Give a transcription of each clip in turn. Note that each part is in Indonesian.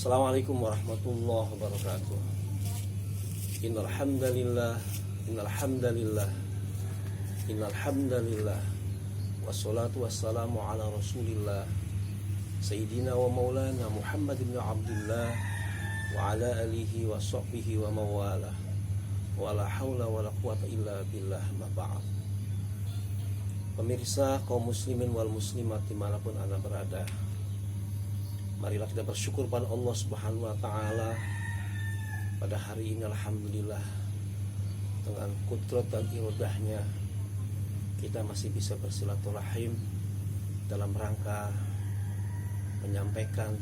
Assalamualaikum warahmatullahi wabarakatuh. Innal hamdalillah, innal hamdalillah, wassalatu wassalamu ala Rasulillah Sayyidina wa maulana Muhammad bin Abdullah wa ala alihi wa sahbihi wa mawalah, wa la hawla wa la quwata illa billah, ma ba'd. Pemirsa kaum muslimin wal muslimat dimanapun Anda berada, marilah kita bersyukur pada Allah Subhanahu wa ta'ala. Pada hari ini alhamdulillah, dengan kudrat dan irodahnya kita masih bisa bersilaturahim dalam rangka menyampaikan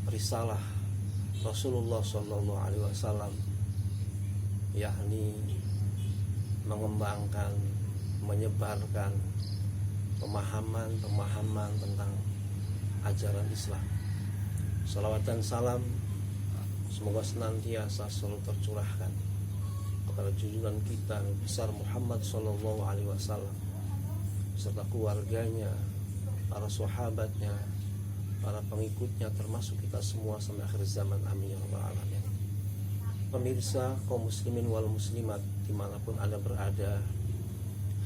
risalah Rasulullah Sallallahu Alaihi Wasallam, yakni mengembangkan, menyebarkan pemahaman tentang ajaran Islam. Salawat dan salam semoga senantiasa selalu tercurahkan kepada junjungan kita besar Muhammad Sallallahu Alaihi Wasallam serta keluarganya, para sahabatnya, para pengikutnya, termasuk kita semua sampai akhir zaman. Amin ya rabbal alamin. Pemirsa kaum muslimin wal muslimat dimanapun Anda berada,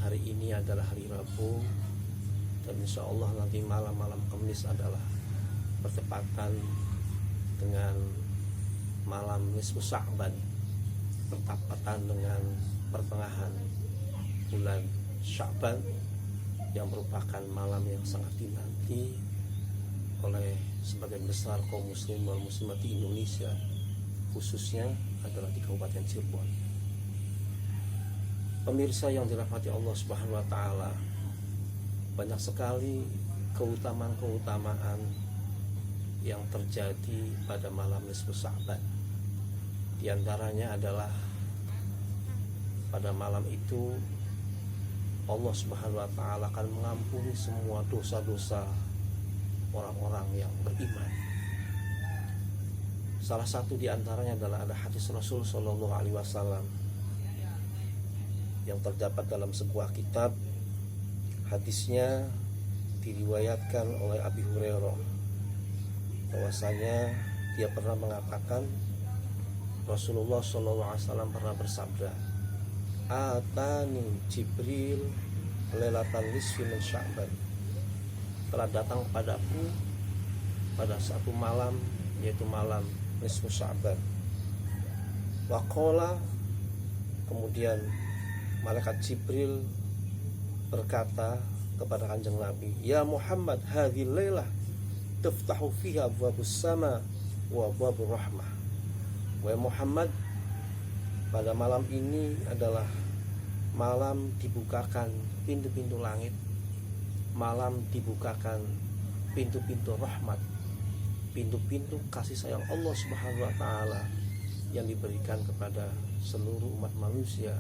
hari ini adalah hari Rabu, dan insya Allah nanti malam Kamis adalah bertepatan dengan malam nisfu Sya'ban, bertepatan dengan pertengahan bulan Sya'ban, yang merupakan malam yang sangat dinanti oleh sebagian besar kaum muslim wal muslimat di Indonesia, khususnya adalah di Kabupaten Cirebon. Pemirsa yang dirahmati Allah Subhanahu wa ta'ala, banyak sekali keutamaan yang terjadi pada malam nisfu Sya'ban. Di antaranya adalah pada malam itu Allah Subhanahu wa ta'ala akan mengampuni semua dosa-dosa orang-orang yang beriman. Salah satu di antaranya adalah ada hadis Rasul Sallallahu Alaihi Wasallam yang terdapat dalam sebuah kitab. Hadisnya diriwayatkan oleh Abi Hurairah, bahwasanya dia pernah mengatakan Rasulullah SAW pernah bersabda, "Atani Jibril lailatan nisfi min Sya'ban." Telah datang padaku pada satu malam, yaitu malam nisfu Sya'ban. Wa qala, kemudian malaikat Jibril berkata kepada Kanjeng Nabi, "Ya Muhammad, hadhil lailah tuftahu fiha abwabus sama wa abwabur rahmah." Wahai Muhammad, pada malam ini adalah malam dibukakan pintu-pintu langit, malam dibukakan pintu-pintu rahmat, pintu-pintu kasih sayang Allah Subhanahu wa ta'ala yang diberikan kepada seluruh umat manusia,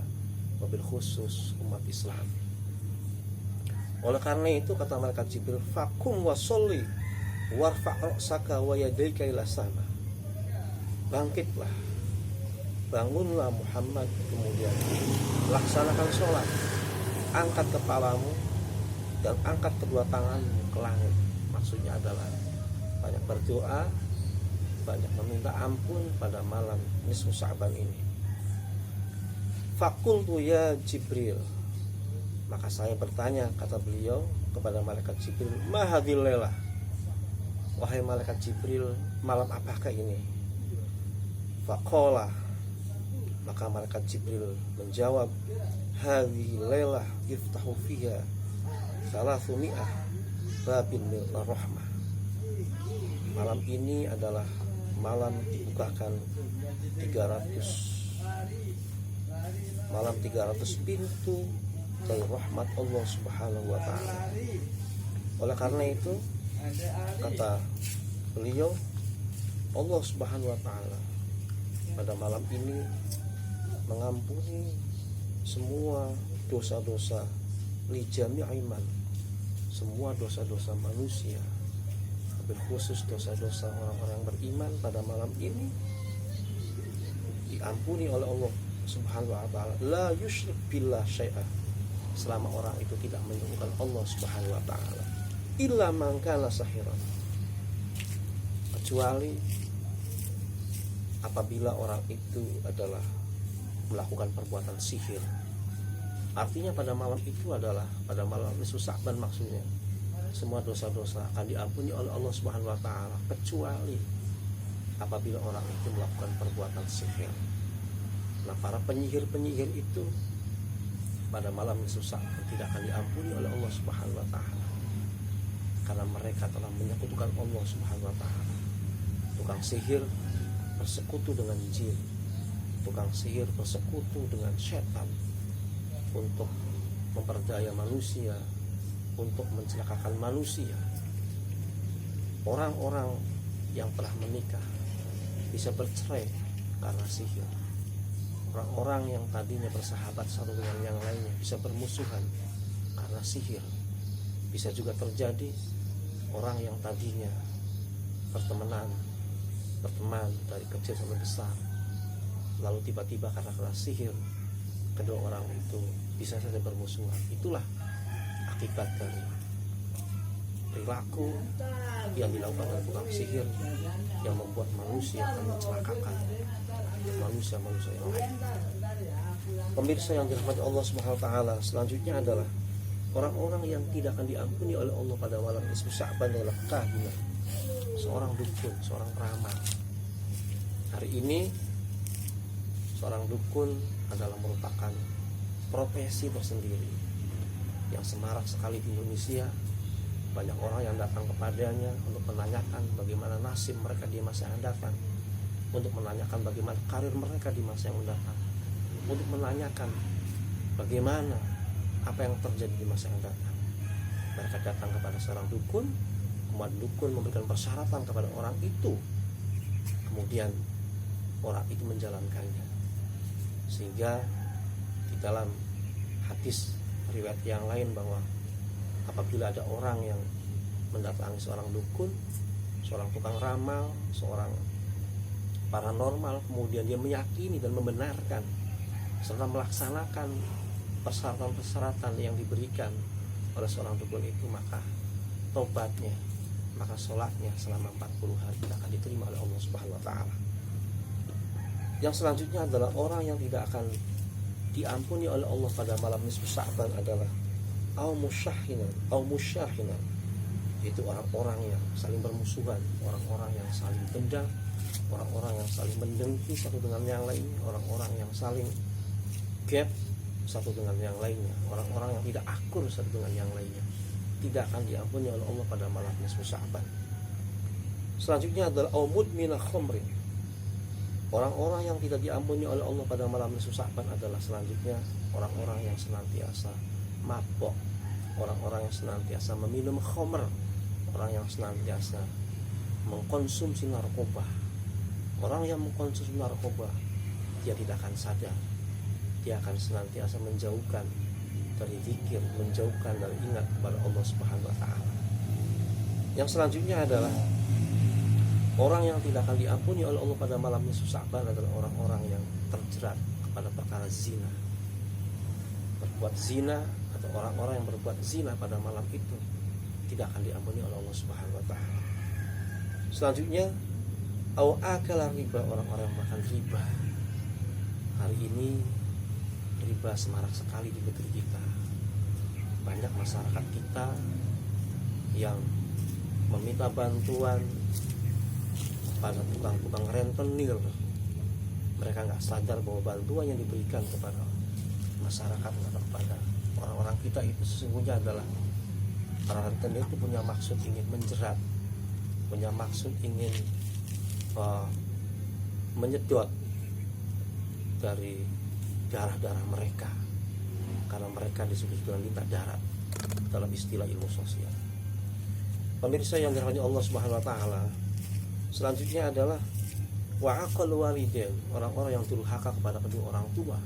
wabil khusus umat Islam. Oleh karena itu kata malaikat Jibril, "Fakum wa sholli warfa' ra'saka wa yadayka ila sama." Bangkitlah, bangunlah Muhammad, kemudian laksanakan sholat, angkat kepalamu dan angkat kedua tanganmu ke langit. Maksudnya adalah banyak berdoa, banyak meminta ampun pada malam nisfu Sya'ban ini. Fakultu ya Jibril, maka saya bertanya, kata beliau kepada malaikat Jibril, "Ma hadhil lailah?" Wahai malaikat Jibril, malam apakah ini? Faqala, maka malaikat Jibril menjawab, "Hadhihi lailah yuftahu fiha 300 babin min rahmah." Malam ini adalah malam dibukakan 300 pintu dari rahmat Allah Subhanahu wa ta'ala. Oleh karena itu kata beliau, Allah Subhanahu wa ta'ala pada malam ini mengampuni semua dosa-dosa li jami'iman, semua dosa-dosa manusia, khusus dosa-dosa orang-orang yang beriman. Pada malam ini diampuni oleh Allah Subhanahu wa ta'ala. La yusyrik billah syai'ah, selama orang itu tidak menyekutukan Allah Subhanahu wa ta'ala. Illa man kana sahiran, kecuali apabila orang itu adalah melakukan perbuatan sihir. Artinya pada malam itu adalah pada malam nisfu Sya'ban, maksudnya semua dosa-dosa akan diampuni oleh Allah Subhanahu wa taala kecuali apabila orang itu melakukan perbuatan sihir. Nah, para penyihir-penyihir itu pada malam nisfu Sya'ban tidak akan diampuni oleh Allah Subhanahu wa taala karena mereka telah menyekutukan Allah Subhanahu wa taala. Tukang sihir bersekutu dengan jin, tukang sihir bersekutu dengan setan untuk memperdaya manusia, untuk mencelakakan manusia. Orang-orang yang telah menikah bisa bercerai karena sihir. Orang-orang yang tadinya bersahabat satu dengan yang lainnya bisa bermusuhan karena sihir. Bisa juga terjadi orang yang tadinya berteman dari kecil sampai besar, lalu tiba-tiba karena sihir kedua orang itu bisa saja bermusuhan. Itulah akibat dari perilaku yang dilakukan oleh tukang sihir yang membuat manusia akan mencelakakan manusia yang lain. Pemirsa yang dirahmati Allah Subhanahu wa taala, selanjutnya adalah orang-orang yang tidak akan diampuni oleh Allah pada malam nisfu Sya'ban adalah kahinah, seorang dukun, seorang peramal. Hari ini seorang dukun adalah merupakan profesi tersendiri yang semarak sekali di Indonesia. Banyak orang yang datang kepadanya untuk menanyakan bagaimana nasib mereka di masa yang datang, untuk menanyakan bagaimana karir mereka di masa yang mendatang, untuk menanyakan bagaimana apa yang terjadi di masa yang datang. Mereka datang kepada seorang dukun, kemudian dukun memberikan persyaratan kepada orang itu, kemudian orang itu menjalankannya. Sehingga di dalam hadis riwayat yang lain bahwa apabila ada orang yang mendatangi seorang dukun, seorang tukang ramal, seorang paranormal, kemudian dia meyakini dan membenarkan serta melaksanakan persyaratan-persyaratan yang diberikan oleh seorang dukun itu, maka tobatnya, maka sholatnya selama 40 hari tidak akan diterima oleh Allah Subhanahu wa taala. Yang selanjutnya adalah orang yang tidak akan diampuni oleh Allah pada malam nisfu Sya'ban adalah musyahinan, yaitu orang-orang yang saling bermusuhan, orang-orang yang saling dendam, orang-orang yang saling mendengki satu dengan yang lainnya, orang-orang yang saling gap satu dengan yang lainnya, orang-orang yang tidak akur satu dengan yang lainnya, tidak akan diampuni oleh Allah pada malam nisfu Sya'ban. Selanjutnya adalah mudminah khamrin. Orang-orang yang tidak diampuni oleh Allah pada malam nisfu Sya'ban adalah selanjutnya orang-orang yang senantiasa mabok, orang-orang yang senantiasa meminum khamr, orang yang senantiasa mengkonsumsi narkoba. Orang yang mengkonsumsi narkoba, dia tidak akan sadar, dia akan senantiasa menjauhkan dari zikir, menjauhkan dari ingat kepada Allah Subhanahu wa taala. Yang selanjutnya adalah orang yang tidak akan diampuni oleh Allah pada malam nisfu Sya'ban adalah orang-orang yang terjerat kepada perkara zina. Berbuat zina atau orang-orang yang berbuat zina pada malam itu tidak akan diampuni oleh Allah Subhanahu wa taala. Selanjutnya akala riba, orang-orang yang makan riba. Hari ini riba semarak sekali di negeri kita. Banyak masyarakat kita yang meminta bantuan pada tukang-tukang rentenir. Mereka nggak sadar bahwa bantuan yang diberikan kepada masyarakat atau kepada orang-orang kita itu sesungguhnya adalah para rentenir itu punya maksud ingin menjerat, punya maksud ingin menyedot dari darah-darah mereka, karena mereka disebut dengan lintah darat dalam istilah ilmu sosial. Pemirsa yang dirahmati Allah Subhanahu wa taala, selanjutnya adalah wa'aqal walidain, orang-orang yang durhaka kepada kedua orang tua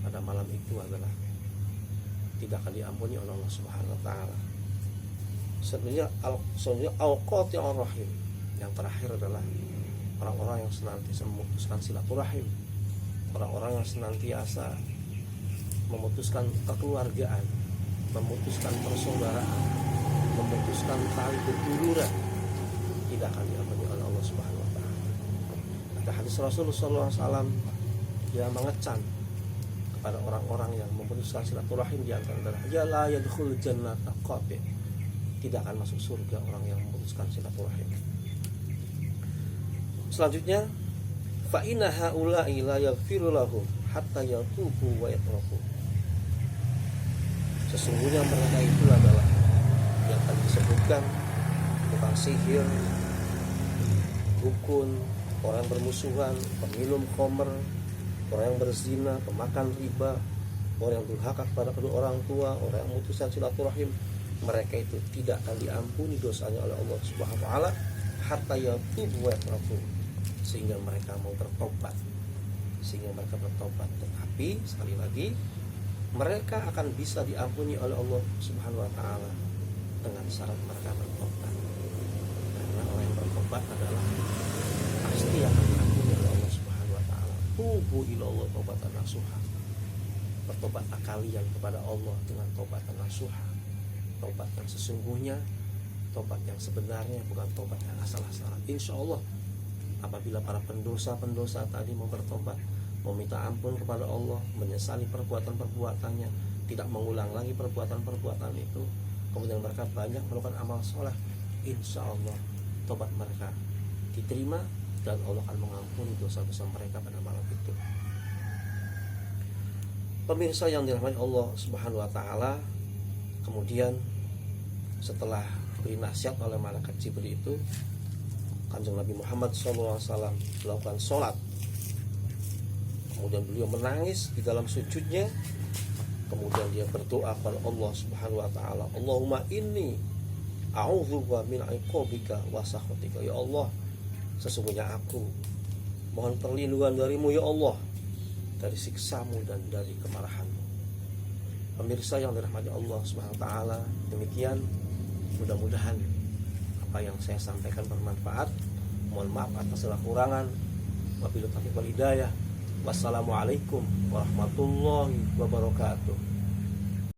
pada malam itu adalah tidak akan diampuni oleh Allah Subhanahu wa taala. Sebenarnya al-qati'ur rahim, yang terakhir adalah orang-orang yang senantiasa memutuskan silaturahim, orang-orang yang senantiasa memutuskan kekeluargaan, memutuskan persaudaraan, memutuskan tali keduluran, tidak akan diampuni oleh Allah Subhanahu wa taala. Maka hadis Rasulullah SAW dia mengecam kepada orang-orang yang memutuskan silaturahim di antara adalah ya la yadkhul jannata qati', tidak akan masuk surga orang yang memutuskan silaturahim. Selanjutnya fa inna haula'i la yaghfiru lahum hatta yatubu wa yatraku. Sesungguhnya mereka itu adalah yang akan disebutkan tukang sihir, dukun, orang yang bermusuhan, peminum khamr, orang yang berzina, pemakan riba, orang yang durhaka kepada kedua orang tua, orang yang memutuskan silaturahim, mereka itu tidak akan diampuni dosanya oleh Allah Subhanahu wa taala hatta yatubu wa yatraku, sehingga mereka mau bertobat. Tetapi sekali lagi mereka akan bisa diampuni oleh Allah Subhanahu wa taala dengan syarat mereka bertobat. Karena orang yang bertobat adalah pasti akan diampuni oleh Allah Subhanahu wa taala. Tubu ilallah taubatan nasuha. Bertobatlah kalian kepada Allah dengan taubatan nasuha. Tobat yang sesungguhnya, tobat yang sebenarnya, bukan tobat yang asal-asalan. Insya Allah apabila para pendosa-pendosa tadi mau bertobat, mau minta ampun kepada Allah, menyesali perbuatan-perbuatannya, tidak mengulang lagi perbuatan-perbuatan itu, kemudian mereka banyak melakukan amal soleh, insya Allah tobat mereka diterima dan Allah akan mengampuni dosa-dosa mereka pada malam itu. Pemirsa yang dirahmati Allah Subhanahu wa taala, kemudian setelah beri nasihat oleh malaikat Jibril itu, Kanjeng Nabi Muhammad SAW melakukan sholat. Kemudian beliau menangis di dalam sujudnya. Kemudian dia berdoa kepada Allah Subhanahu wa taala, Allahumma inni a'udzubika min 'iqabika wa sakhatika. Ya Allah, sesungguhnya aku mohon perlindungan darimu ya Allah, dari siksamu dan dari kemarahanmu. Pemirsa yang dirahmati Allah Subhanahu wa taala, demikian mudah-mudahan apa yang saya sampaikan bermanfaat. Mohon maaf atas segala kurangan. Wabillahi taufiq wal hidayah. Wassalamualaikum warahmatullahi wabarakatuh.